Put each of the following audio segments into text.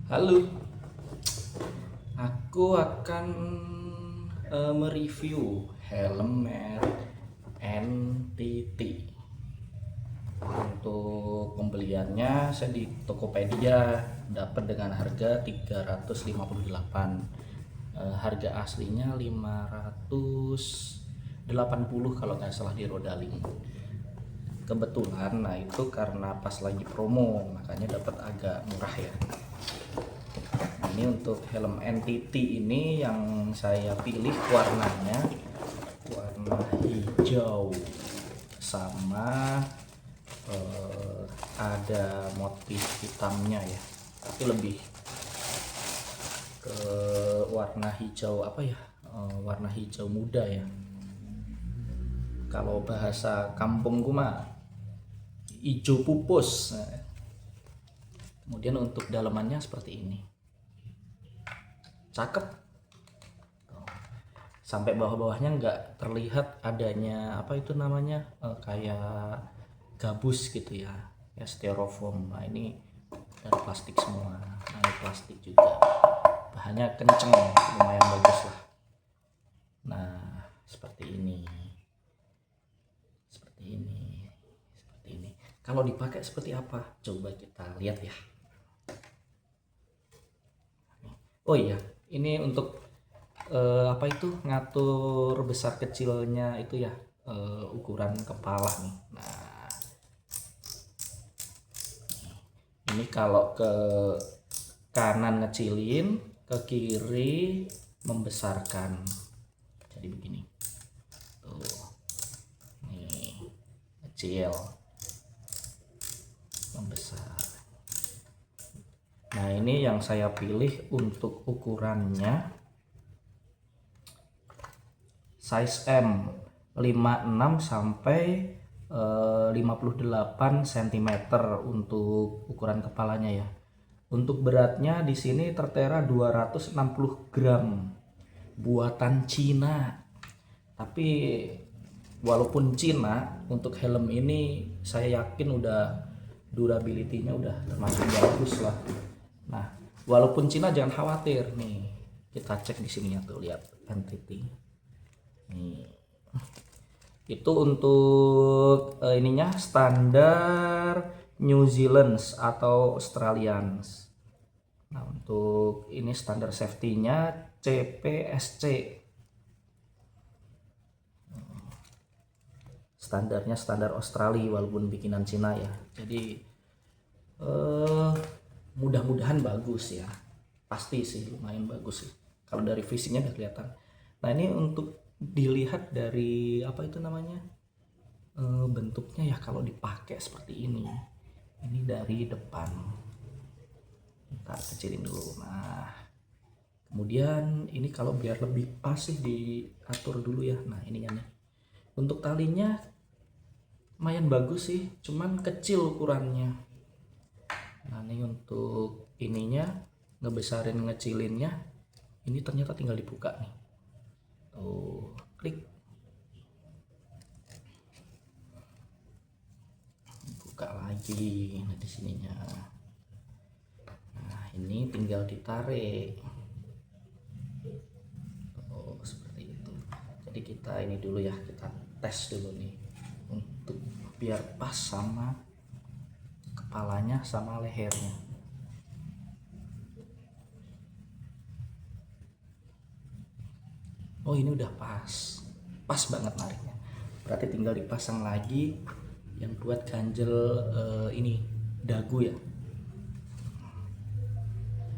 Halo, aku akan mereview helm merek NTT. Untuk pembeliannya saya di Tokopedia dapat dengan harga 358. Harga aslinya 580 kalau nggak salah di Rodaling. Kebetulan, nah itu karena pas lagi promo, makanya dapat agak murah ya. Ini untuk helm NTT ini yang saya pilih warnanya warna hijau sama ada motif hitamnya ya, tapi lebih ke warna hijau apa ya, warna hijau muda ya, kalau bahasa kampungku mah hijau pupus. Nah, kemudian untuk dalamannya seperti ini, cakep, sampai bawah-bawahnya nggak terlihat adanya apa itu namanya, kayak gabus gitu ya, ya styrofoam. Nah ini dari plastik semua, nah ini plastik juga, bahannya kenceng, lumayan bagus lah. Nah seperti ini, seperti ini, seperti ini. Kalau dipakai seperti apa, coba kita lihat ya. Oh iya, ini untuk apa itu, ngatur besar kecilnya itu ya, ukuran kepala nih. Nah ini kalau ke kanan ngecilin, ke kiri membesarkan, jadi begini tuh, nih kecil membesar. Nah ini yang saya pilih untuk ukurannya size M 56 sampai 58 cm untuk ukuran kepalanya ya. Untuk beratnya di sini tertera 260 gram, buatan Cina. Tapi walaupun Cina, untuk helm ini saya yakin udah durability-nya udah termasuk bagus lah. Nah, walaupun Cina jangan khawatir nih. Kita cek di sini ya tuh, lihat NTT. Nih. Itu untuk ininya standar New Zealand atau Australian. Nah, untuk ini standar safety-nya CPSC. Standarnya standar Australia walaupun bikinan Cina ya. Jadi mudah-mudahan bagus ya. Pasti sih lumayan bagus sih. Kalau dari fisiknya udah kelihatan. Nah, ini untuk dilihat dari apa itu namanya? Bentuknya ya, kalau dipakai seperti ini. Ini dari depan. Kita kecilin dulu. Nah, kemudian ini kalau biar lebih pas sih diatur dulu ya. Nah, ininya nih. Untuk talinya lumayan bagus sih, cuman kecil ukurannya. Nah, ini untuk ininya, ngebesarin ngecilinnya, ini ternyata tinggal dibuka nih. Tuh, klik. Buka lagi. Nah, di sininya. Nah, ini tinggal ditarik. Oh, seperti itu. Jadi kita ini dulu ya, kita tes dulu nih untuk biar pas sama kepalanya sama lehernya. Oh, ini udah pas, pas banget nariknya. Berarti tinggal dipasang lagi yang buat ganjel ini dagu ya.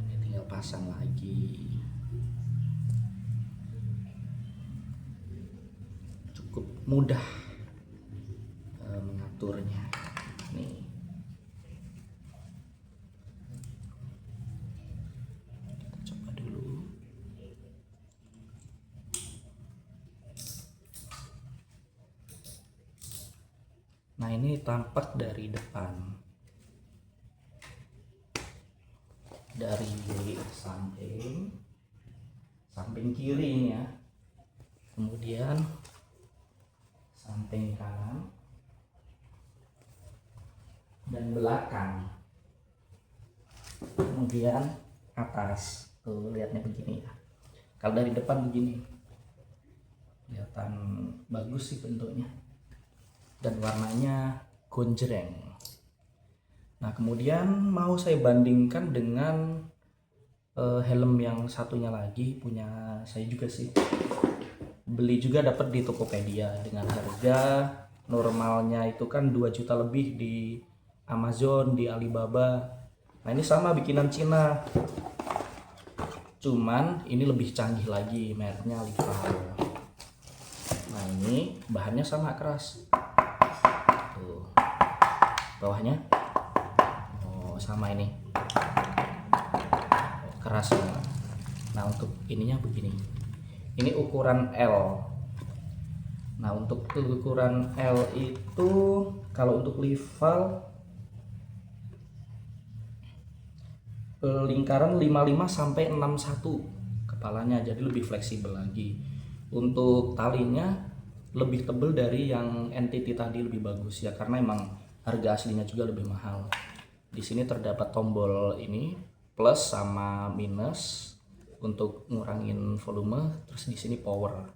Ini tinggal pasang lagi. Cukup mudah mengaturnya. Nih. Kita coba dulu. Nah, ini tampak dari depan. Dari samping, samping kiri ini ya. Kemudian samping kanan dan belakang. Kemudian atas. Tuh lihatnya begini ya. Kalau dari depan begini, kelihatan bagus sih bentuknya dan warnanya gonjreng. Nah kemudian mau saya bandingkan dengan helm yang satunya lagi, punya saya juga sih, beli juga dapat di Tokopedia dengan harga normalnya itu kan 2 juta lebih di Amazon, di Alibaba. Nah ini sama bikinan Cina, cuman ini lebih canggih lagi, mereknya Lival. Nah ini bahannya sama keras, tuh bawahnya sama ini keras. Nah untuk ininya begini, ini ukuran L. Nah untuk ukuran L itu kalau untuk Lival lingkaran 55 sampai 61 kepalanya, jadi lebih fleksibel lagi. Untuk talinya lebih tebal dari yang NTT tadi, lebih bagus ya karena emang harga aslinya juga lebih mahal. Di sini terdapat tombol ini plus sama minus untuk ngurangin volume, terus di sini power.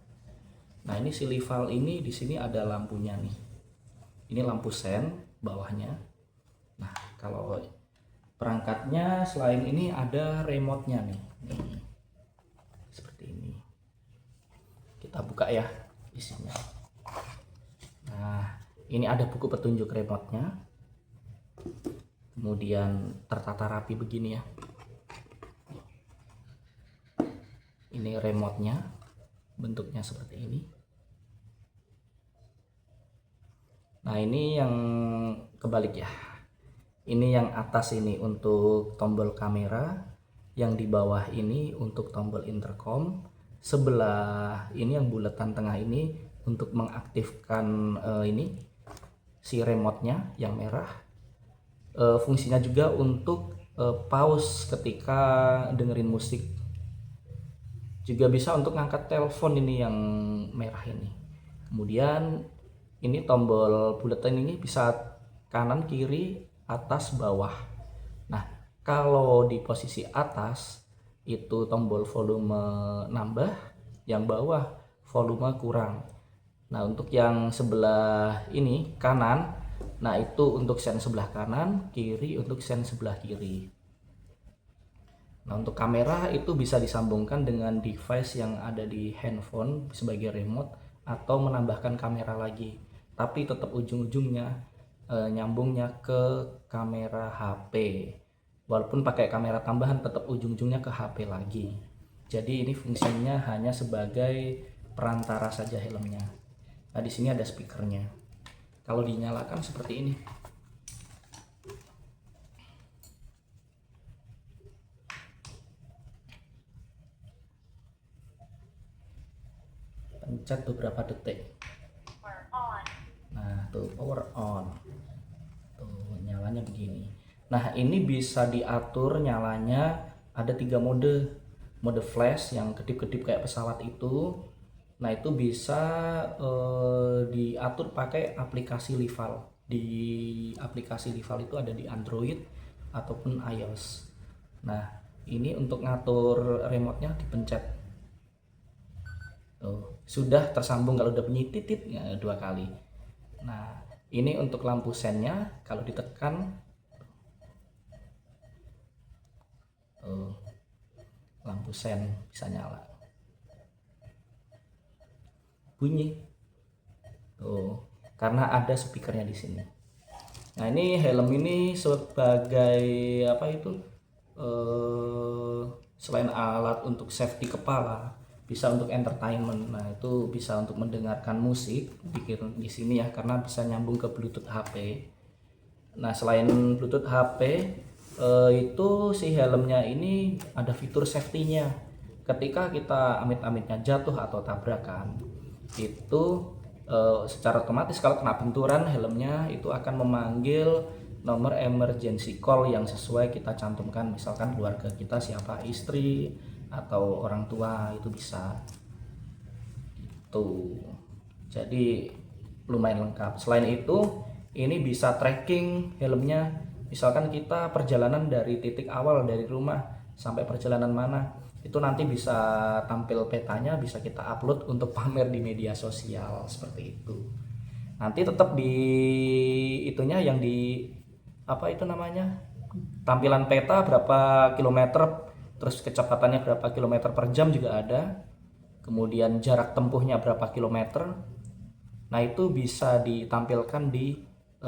Nah ini si Lival ini di sini ada lampunya nih. Ini lampu sen bawahnya. Nah kalau perangkatnya selain ini ada remote-nya nih. Seperti ini. Kita buka ya isinya. Nah ini ada buku petunjuk remote-nya. Kemudian tertata rapi begini ya. Ini remote-nya, bentuknya seperti ini. Nah ini yang kebalik ya, ini yang atas ini untuk tombol kamera, yang di bawah ini untuk tombol intercom, sebelah ini yang bulatan tengah ini untuk mengaktifkan ini si remote-nya yang merah. Fungsinya juga untuk pause ketika dengerin musik, juga bisa untuk ngangkat telepon ini yang merah ini. Kemudian ini tombol bulatan ini bisa kanan, kiri, atas, bawah. Nah kalau di posisi atas itu tombol volume nambah, yang bawah volume kurang. Nah untuk yang sebelah ini kanan, nah itu untuk sen sebelah kanan, kiri untuk sen sebelah kiri. Nah untuk kamera itu bisa disambungkan dengan device yang ada di handphone sebagai remote, atau menambahkan kamera lagi, tapi tetap ujung-ujungnya nyambungnya ke kamera HP. Walaupun pakai kamera tambahan tetap ujung-ujungnya ke HP lagi. Jadi ini fungsinya hanya sebagai perantara saja helmnya. Nah di sini ada speakernya. Kalau dinyalakan seperti ini. Pencet beberapa detik. Nah tuh power on, tuh nyalanya begini. Nah ini bisa diatur nyalanya, ada 3 mode. Mode flash yang kedip-kedip kayak pesawat itu, nah itu bisa diatur pakai aplikasi Lival. Di aplikasi Lival itu ada di Android ataupun iOS. Nah ini untuk ngatur remote-nya dipencet, tuh sudah tersambung. Kalau udah bunyi titit ya 2 kali. Nah ini untuk lampu sennya, kalau ditekan lampu sen bisa nyala, bunyi tuh karena ada speakernya di sini. Nah ini helm ini sebagai apa itu, selain alat untuk safety kepala, bisa untuk entertainment. Nah itu bisa untuk mendengarkan musik di sini ya, karena bisa nyambung ke Bluetooth HP. Nah selain Bluetooth HP itu si helmnya ini ada fitur safety-nya. Ketika kita amit-amitnya jatuh atau tabrakan, itu secara otomatis kalau kena benturan, helmnya itu akan memanggil nomor emergency call yang sesuai kita cantumkan, misalkan keluarga kita siapa, istri atau orang tua, itu bisa. Itu jadi lumayan lengkap. Selain itu ini bisa tracking helmnya, misalkan kita perjalanan dari titik awal dari rumah sampai perjalanan mana. Itu nanti bisa tampil petanya, bisa kita upload untuk pamer di media sosial seperti itu. Nanti tetap di itunya yang di apa itu namanya, tampilan peta berapa kilometer, terus kecepatannya berapa kilometer per jam juga ada, kemudian jarak tempuhnya berapa kilometer. Nah itu bisa ditampilkan di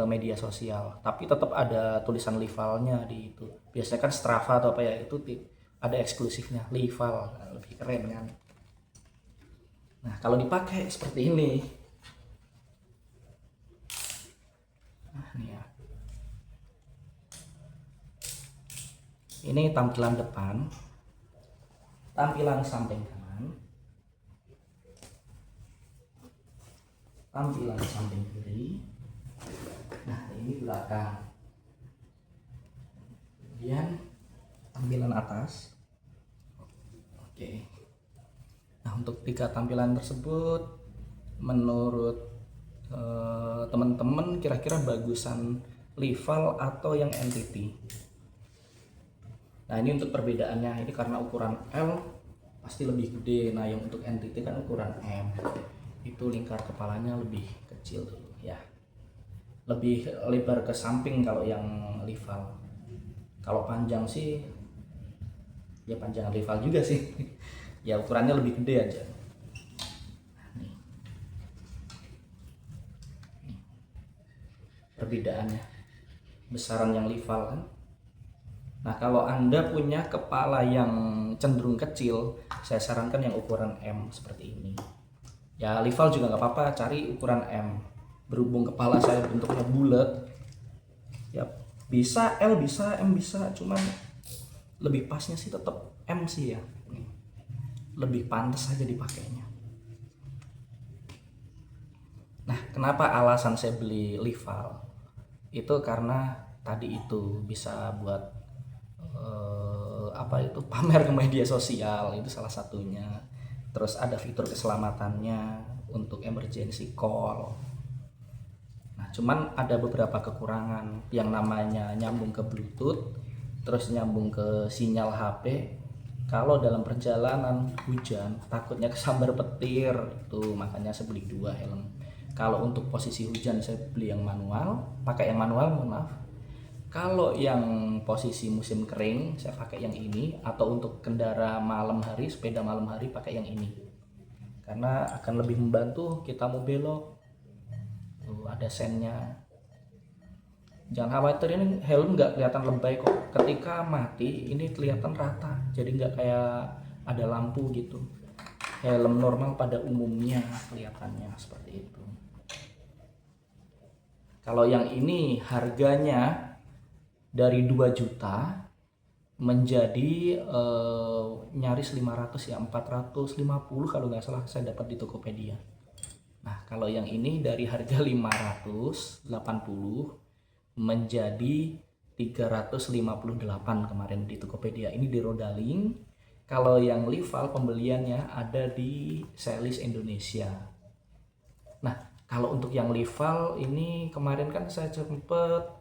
media sosial, tapi tetap ada tulisan Livalnya di itu. Biasanya kan Strava atau apa ya, itu ada eksklusifnya Lival, lebih keren kan. Nah kalau dipakai seperti ini, nah, ini ya, ini tampilan depan, tampilan samping kanan, tampilan samping kiri, nah ini belakang, kemudian tampilan atas. Oke. Nah untuk 3 tampilan tersebut, menurut teman-teman kira-kira bagusan Lival atau yang NTT? Nah ini untuk perbedaannya, ini karena ukuran L pasti lebih gede. Nah yang untuk NTT kan ukuran M, itu lingkar kepalanya lebih kecil dulu ya, lebih lebar ke samping kalau yang Lival. Kalau panjang sih ya panjang Lival juga sih ya ukurannya lebih gede aja. Nih. Perbedaannya, besaran yang Lival kan. Nah kalau Anda punya kepala yang cenderung kecil, saya sarankan yang ukuran M seperti ini. Ya Lival juga nggak apa-apa, cari ukuran M. Berhubung kepala saya bentuknya bulat, ya bisa L, bisa M, bisa. Cuman lebih pasnya sih tetap M sih ya. Lebih pantas aja dipakainya. Nah kenapa alasan saya beli Lival? Itu karena tadi itu bisa buat apa itu, pamer ke media sosial, itu salah satunya. Terus ada fitur keselamatannya untuk emergency call. Nah cuman ada beberapa kekurangan, yang namanya nyambung ke Bluetooth, terus nyambung ke sinyal HP. Kalau dalam perjalanan hujan takutnya kesambar petir, itu makanya saya beli 2 helm. Kalau untuk posisi hujan saya beli yang manual, pakai yang manual, mohon maaf. Kalau yang posisi musim kering saya pakai yang ini, atau untuk kendara malam hari, sepeda malam hari pakai yang ini. Karena akan lebih membantu kita mau belok. Tuh ada sennya. Jangan khawatir, ini helm nggak kelihatan lebay kok. Ketika mati ini kelihatan rata, jadi nggak kayak ada lampu gitu. Helm normal pada umumnya kelihatannya seperti itu. Kalau yang ini harganya dari 2 juta menjadi nyaris 500 ya, 450 kalau nggak salah saya dapat di Tokopedia. Nah kalau yang ini dari harga 580 menjadi 358 kemarin di Tokopedia, ini di Rodaling. Kalau yang Lival pembeliannya ada di Selis Indonesia. Nah kalau untuk yang Lival ini kemarin kan saya sempet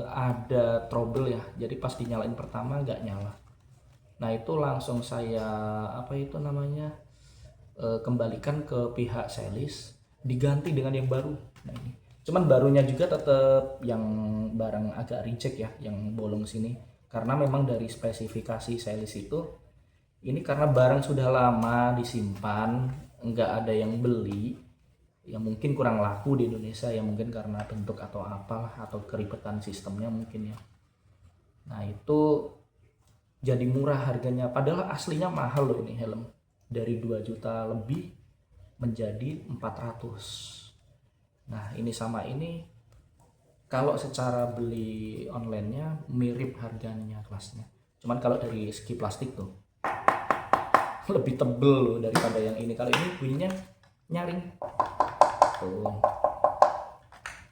ada trouble ya, jadi pas dinyalain pertama nggak nyala. Nah itu langsung saya apa itu namanya, kembalikan ke pihak Selis, diganti dengan yang baru. Nah ini cuman barunya juga tetap yang barang agak reject ya, yang bolong sini, karena memang dari spesifikasi Selis itu, ini karena barang sudah lama disimpan nggak ada yang beli ya, mungkin kurang laku di Indonesia ya, mungkin karena bentuk atau apalah, atau keribetan sistemnya mungkin ya. Nah itu jadi murah harganya, padahal aslinya mahal loh ini helm, dari 2 juta lebih menjadi 400. Nah ini sama ini kalau secara beli onlinenya mirip harganya kelasnya, cuman kalau dari segi plastik tuh lebih tebel loh daripada yang ini. Kalau ini bunyinya nyaring tuh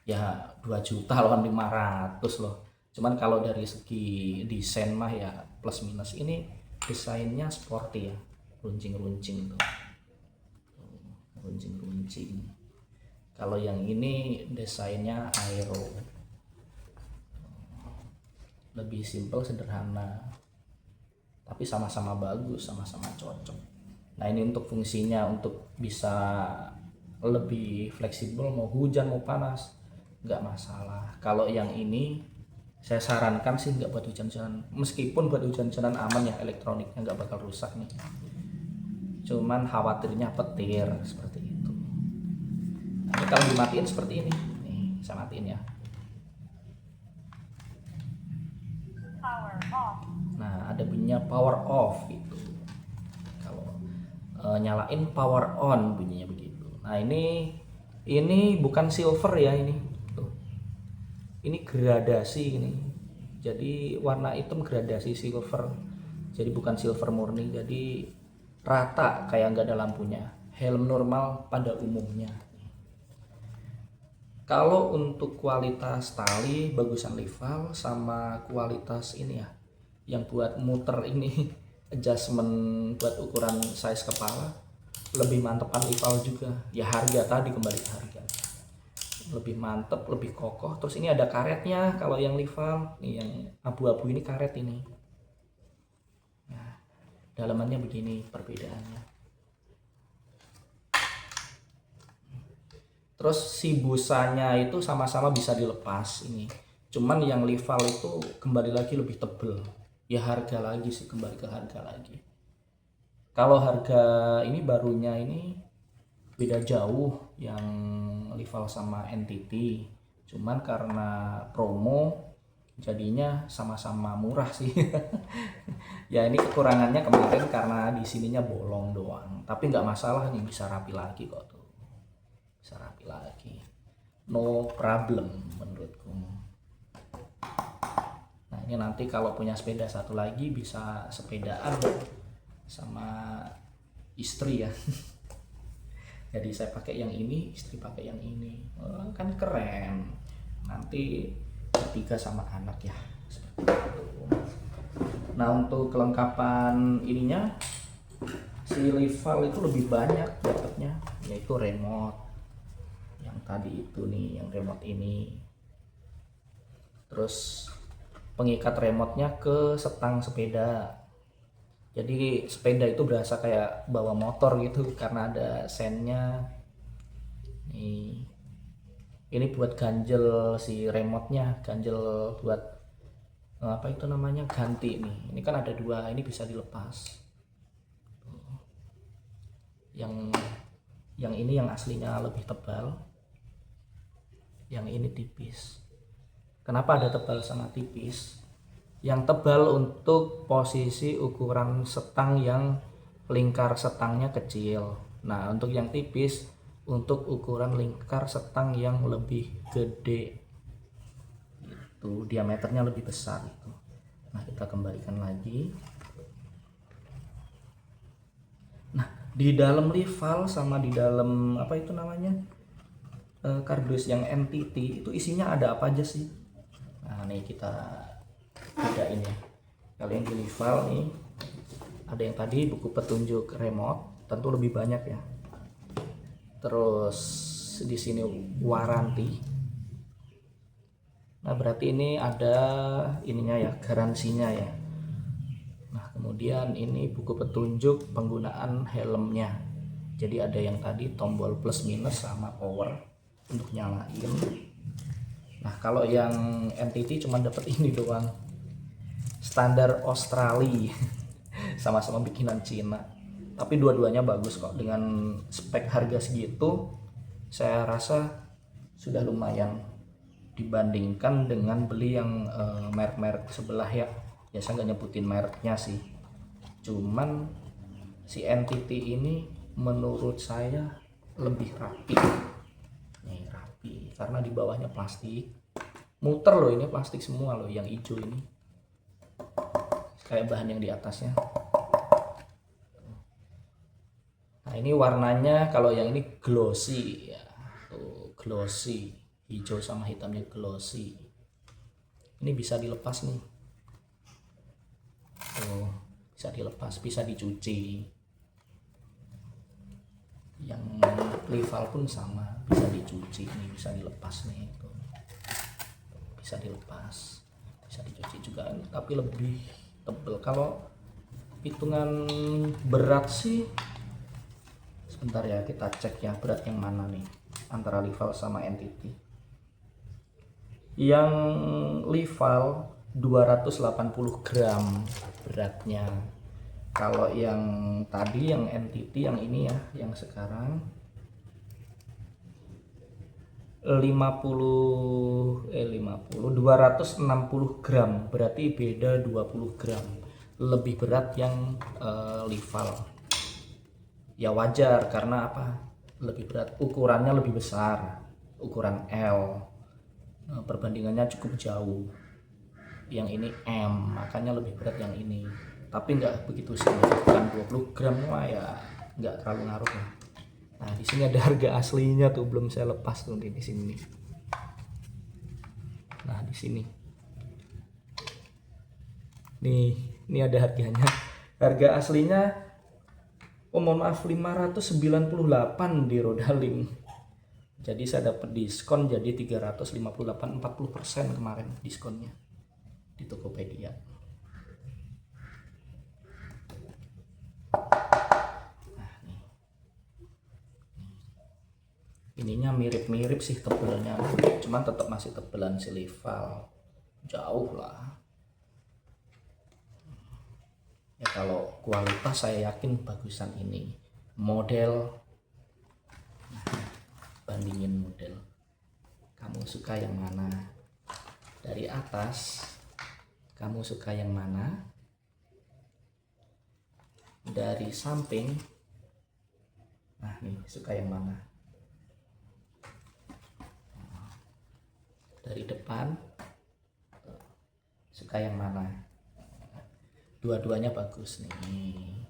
ya 2 juta lawan 500 loh. Cuman kalau dari segi desain mah ya plus minus, ini desainnya sporty ya, runcing-runcing tuh, runcing-runcing. Kalau yang ini desainnya aero. lebih simple sederhana, tapi sama-sama bagus, sama-sama cocok. Nah ini untuk fungsinya, untuk bisa lebih fleksibel, mau hujan mau panas nggak masalah. Kalau yang ini saya sarankan sih nggak buat hujan-hujanan, meskipun buat hujan-hujanan aman ya, elektroniknya nggak bakal rusak nih, cuman khawatirnya petir seperti itu. Nah, ini kalau dimatiin seperti ini nih, saya matiin ya. Nah ada bunyinya power off gitu, kalau nyalain power on bunyinya begitu. Nah ini bukan silver ya, ini tuh, ini gradasi ini, jadi warna hitam gradasi silver, jadi bukan silver murni, jadi rata kayak nggak ada lampunya, helm normal pada umumnya. Kalau untuk kualitas tali bagusan Lival, sama kualitas ini ya, yang buat muter ini adjustment buat ukuran size kepala, lebih mantepan Lival juga. Ya harga tadi, kembali ke harga, lebih mantep, lebih kokoh. Terus ini ada karetnya kalau yang Lival, nih yang abu-abu ini karet ini. Nah, dalamannya begini perbedaannya. Terus si busanya itu sama-sama bisa dilepas ini. Cuman yang Lival itu kembali lagi lebih tebel. Ya harga lagi sih, kembali ke harga lagi. Kalau harga ini barunya ini beda jauh yang Lival sama NTT. Cuman karena promo jadinya sama-sama murah sih. Ya ini kekurangannya kemarin karena di sininya bolong doang. Tapi nggak masalah nih, bisa rapi lagi kok tuh. Bisa rapi lagi, no problem menurutku. Nah ini nanti kalau punya sepeda satu lagi bisa sepedaan sama istri ya. Jadi saya pakai yang ini, istri pakai yang ini, kan keren. Nanti bertiga sama anak ya, seperti itu. Nah untuk kelengkapan ininya, si Lival itu lebih banyak dapatnya, yaitu remote yang tadi itu nih, yang remote ini. Terus pengikat remote-nya ke setang sepeda, jadi sepeda itu berasa kayak bawa motor gitu karena ada sennya nih. Ini buat ganjel si remote-nya, ganjel buat apa itu namanya, ganti nih. Ini kan ada dua, ini bisa dilepas. Yang ini yang aslinya lebih tebal, yang ini tipis. Kenapa ada tebal sama tipis? Yang tebal untuk posisi ukuran setang yang lingkar setangnya kecil. Nah untuk yang tipis untuk ukuran lingkar setang yang lebih gede, itu diameternya lebih besar itu. Nah kita kembalikan lagi. Nah di dalam Lival sama di dalam apa itu namanya, kardus yang NTT itu isinya ada apa aja sih? Nah nih kita bedain ya. Kalau yang di Lival nih ada yang tadi buku petunjuk remote, tentu lebih banyak ya. Terus di sini waranti. Nah berarti ini ada ininya ya, garansinya ya. Nah kemudian ini buku petunjuk penggunaan helmnya. Jadi ada yang tadi tombol plus minus sama power untuk nyalain. Nah kalau yang NTT cuma dapat ini doang, standar Australia. Sama-sama bikinan Cina, tapi dua-duanya bagus kok. Dengan spek harga segitu saya rasa sudah lumayan dibandingkan dengan beli yang merek-merek sebelah ya. Ya saya nggak nyebutin mereknya sih, cuman si NTT ini menurut saya lebih rapi. Nih rapi karena di bawahnya plastik, muter loh, ini plastik semua loh, yang hijau ini kayak bahan yang di atasnya. Nah ini warnanya, kalau yang ini glossy ya, tuh glossy, hijau sama hitamnya glossy. Ini bisa dilepas nih, tuh bisa dilepas, bisa dicuci. Yang Lival pun sama, bisa dicuci nih, bisa dilepas nih, tuh bisa dilepas. bisa dicuci juga ini, tapi lebih tebal. Kalau hitungan berat sih, sebentar ya, kita cek ya berat yang mana nih antara Lival sama NTT. Yang Lival 280 gram beratnya. Kalau yang tadi yang NTT yang ini ya, yang sekarang 260 gram, berarti beda 20 gram. Lebih berat yang Lival. Ya wajar karena apa? Lebih berat, ukurannya lebih besar, ukuran L. Perbandingannya cukup jauh. Yang ini M, makanya lebih berat yang ini. Tapi nggak begitu signifikan, 20 gram mah ya nggak terlalu ngaruh lah. Nah, di sini ada harga aslinya tuh, belum saya lepas tuh di sini. Nah, di sini. Nih, ini ada harganya. Harga aslinya, oh mohon maaf, 598 di Rodaling. Jadi saya dapat diskon jadi 358, 40% kemarin diskonnya di Tokopedia. Ininya mirip-mirip sih tebalnya, cuman tetap masih tebalan si Lival, jauh lah ya. Kalau kualitas saya yakin bagusan ini model. Nah, bandingin model, kamu suka yang mana? Dari atas kamu suka yang mana? Dari samping, nah nih suka yang mana? Dari depan suka yang mana? Dua-duanya bagus nih.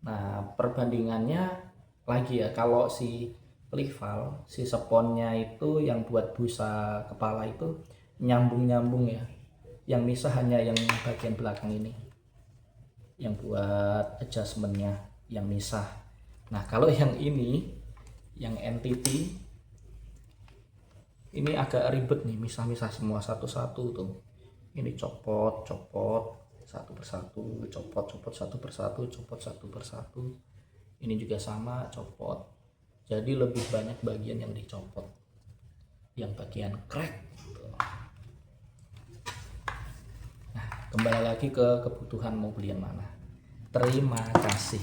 Nah, perbandingannya lagi ya, kalau si Lival, si seponnya itu yang buat busa kepala itu nyambung-nyambung ya. Yang misah hanya yang bagian belakang ini, yang buat adjustmentnya yang misah. Nah, kalau yang ini, yang NTT ini agak ribet nih, misah-misah semua satu-satu tuh. Ini copot satu persatu, copot satu persatu, copot satu persatu. Ini juga sama, copot. Jadi lebih banyak bagian yang dicopot, yang bagian crack. Nah, kembali lagi ke kebutuhan mau beli yang mana. Terima kasih.